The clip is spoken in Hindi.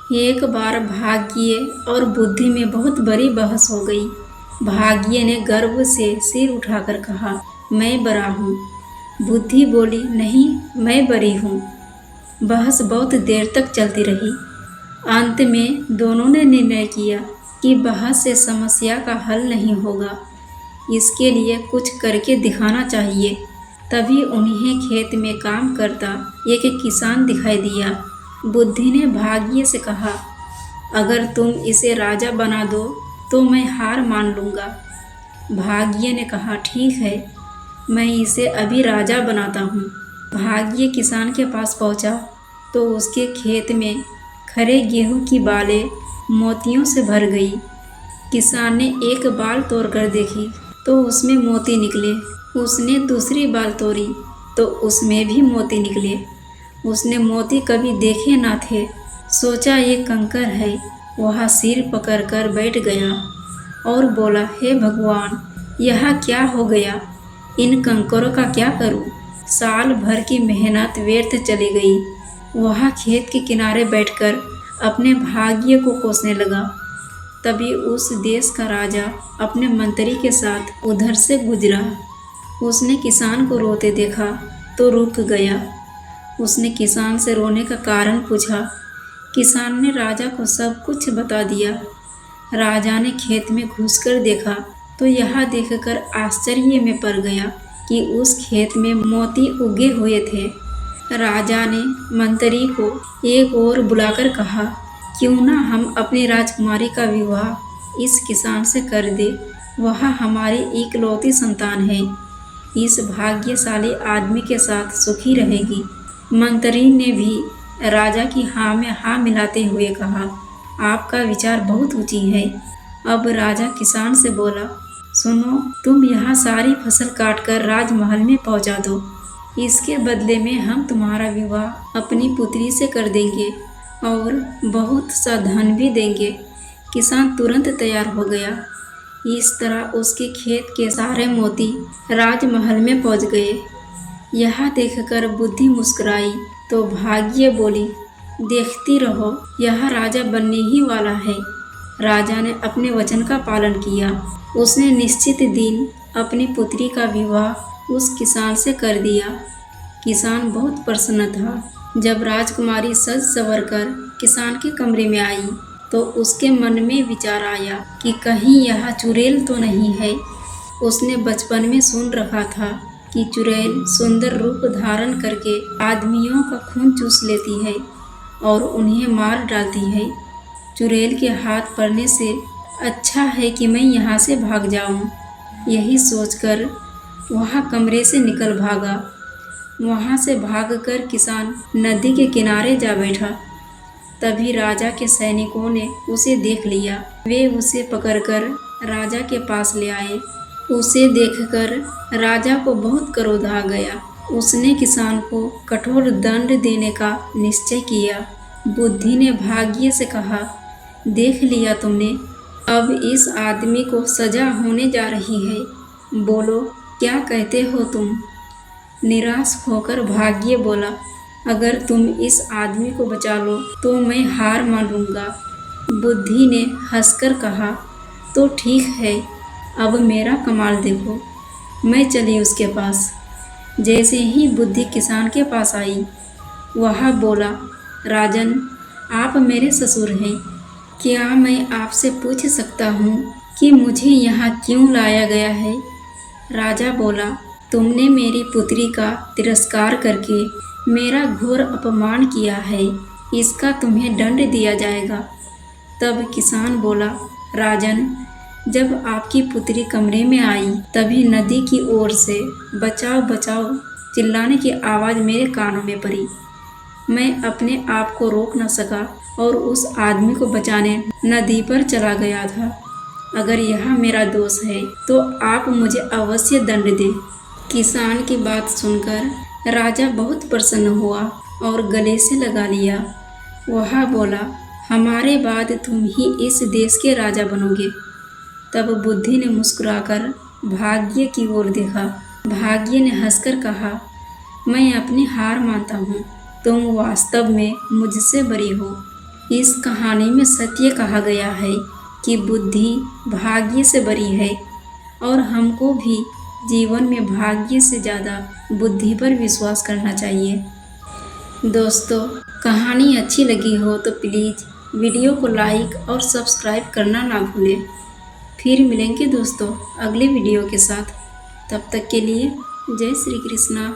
एक बार भाग्य और बुद्धि में बहुत बड़ी बहस हो गई। भाग्य ने गर्व से सिर उठाकर कहा, मैं बड़ा हूँ। बुद्धि बोली, नहीं, मैं बड़ी हूँ। बहस बहुत देर तक चलती रही। अंत में दोनों ने निर्णय किया कि बहस से समस्या का हल नहीं होगा, इसके लिए कुछ करके दिखाना चाहिए। तभी उन्हें खेत में काम करता एक किसान दिखाई दिया। बुद्धि ने भाग्य से कहा, अगर तुम इसे राजा बना दो तो मैं हार मान लूँगा। भाग्य ने कहा, ठीक है, मैं इसे अभी राजा बनाता हूँ। भाग्य किसान के पास पहुँचा तो उसके खेत में खरे गेहूं की बालें मोतियों से भर गई। किसान ने एक बाल तोड़कर देखी तो उसमें मोती निकले। उसने दूसरी बाल तोड़ी तो उसमें भी मोती निकले। उसने मोती कभी देखे न थे। सोचा ये कंकर है। वह सिर पकड़कर बैठ गया और बोला, हे भगवान, यह क्या हो गया? इन कंकरों का क्या करूं? साल भर की मेहनत व्यर्थ चली गई। वह खेत के किनारे बैठकर अपने भाग्य को कोसने लगा। तभी उस देश का राजा अपने मंत्री के साथ उधर से गुजरा। उसने किसान को रोते देखा तो रुक गया। उसने किसान से रोने का कारण पूछा। किसान ने राजा को सब कुछ बता दिया। राजा ने खेत में घुसकर देखा तो यह देखकर आश्चर्य में पड़ गया कि उस खेत में मोती उगे हुए थे। राजा ने मंत्री को एक ओर बुलाकर कहा, क्यों ना हम अपनी राजकुमारी का विवाह इस किसान से कर दे। वह हमारी इकलौती संतान है। इस भाग्यशाली आदमी के साथ सुखी रहेगी। मंत्री ने भी राजा की हाँ में हाँ मिलाते हुए कहा, आपका विचार बहुत ऊंची है। अब राजा किसान से बोला, सुनो, तुम यहाँ सारी फसल काटकर राजमहल में पहुँचा दो। इसके बदले में हम तुम्हारा विवाह अपनी पुत्री से कर देंगे और बहुत सा धन भी देंगे। किसान तुरंत तैयार हो गया। इस तरह उसके खेत के सारे मोती राजमहल में पहुँच गए। यह देखकर बुद्धि मुस्कुराई तो भाग्य बोली, देखती रहो, यह राजा बनने ही वाला है। राजा ने अपने वचन का पालन किया। उसने निश्चित दिन अपनी पुत्री का विवाह उस किसान से कर दिया। किसान बहुत प्रसन्न था। जब राजकुमारी सज संवर कर किसान के कमरे में आई तो उसके मन में विचार आया कि कहीं यह चुड़ैल तो नहीं है। उसने बचपन में सुन रखा था कि चुड़ैल सुंदर रूप धारण करके आदमियों का खून चूस लेती है और उन्हें मार डालती है। चुड़ैल के हाथ पड़ने से अच्छा है कि मैं यहाँ से भाग जाऊँ। यही सोचकर वह कमरे से निकल भागा। वहाँ से भागकर किसान नदी के किनारे जा बैठा। तभी राजा के सैनिकों ने उसे देख लिया। वे उसे पकड़कर राजा के पास ले आए। उसे देखकर राजा को बहुत क्रोध आ गया। उसने किसान को कठोर दंड देने का निश्चय किया। बुद्धि ने भाग्य से कहा, देख लिया तुमने, अब इस आदमी को सजा होने जा रही है। बोलो, क्या कहते हो तुम? निराश होकर भाग्य बोला, अगर तुम इस आदमी को बचा लो तो मैं हार मान लूँगा। बुद्धि ने हंसकर कहा, तो ठीक है, अब मेरा कमाल देखो। मैं चली उसके पास। जैसे ही बुद्धि किसान के पास आई, वह बोला, राजन, आप मेरे ससुर हैं। क्या मैं आपसे पूछ सकता हूँ कि मुझे यहाँ क्यों लाया गया है? राजा बोला, तुमने मेरी पुत्री का तिरस्कार करके मेरा घोर अपमान किया है। इसका तुम्हें दंड दिया जाएगा। तब किसान बोला, राजन, जब आपकी पुत्री कमरे में आई तभी नदी की ओर से बचाओ बचाओ चिल्लाने की आवाज़ मेरे कानों में पड़ी। मैं अपने आप को रोक न सका और उस आदमी को बचाने नदी पर चला गया था। अगर यह मेरा दोष है तो आप मुझे अवश्य दंड दें। किसान की बात सुनकर राजा बहुत प्रसन्न हुआ और गले से लगा लिया। वह बोला, हमारे बाद तुम ही इस देश के राजा बनोगे। तब बुद्धि ने मुस्कुराकर भाग्य की ओर देखा। भाग्य ने हंसकर कहा, मैं अपनी हार मानता हूँ। तुम वास्तव में मुझसे बड़ी हो। इस कहानी में सत्य कहा गया है कि बुद्धि भाग्य से बड़ी है और हमको भी जीवन में भाग्य से ज़्यादा बुद्धि पर विश्वास करना चाहिए। दोस्तों, कहानी अच्छी लगी हो तो प्लीज़ वीडियो को लाइक और सब्सक्राइब करना ना भूलें। फिर मिलेंगे दोस्तों अगले वीडियो के साथ। तब तक के लिए जय श्री कृष्णा।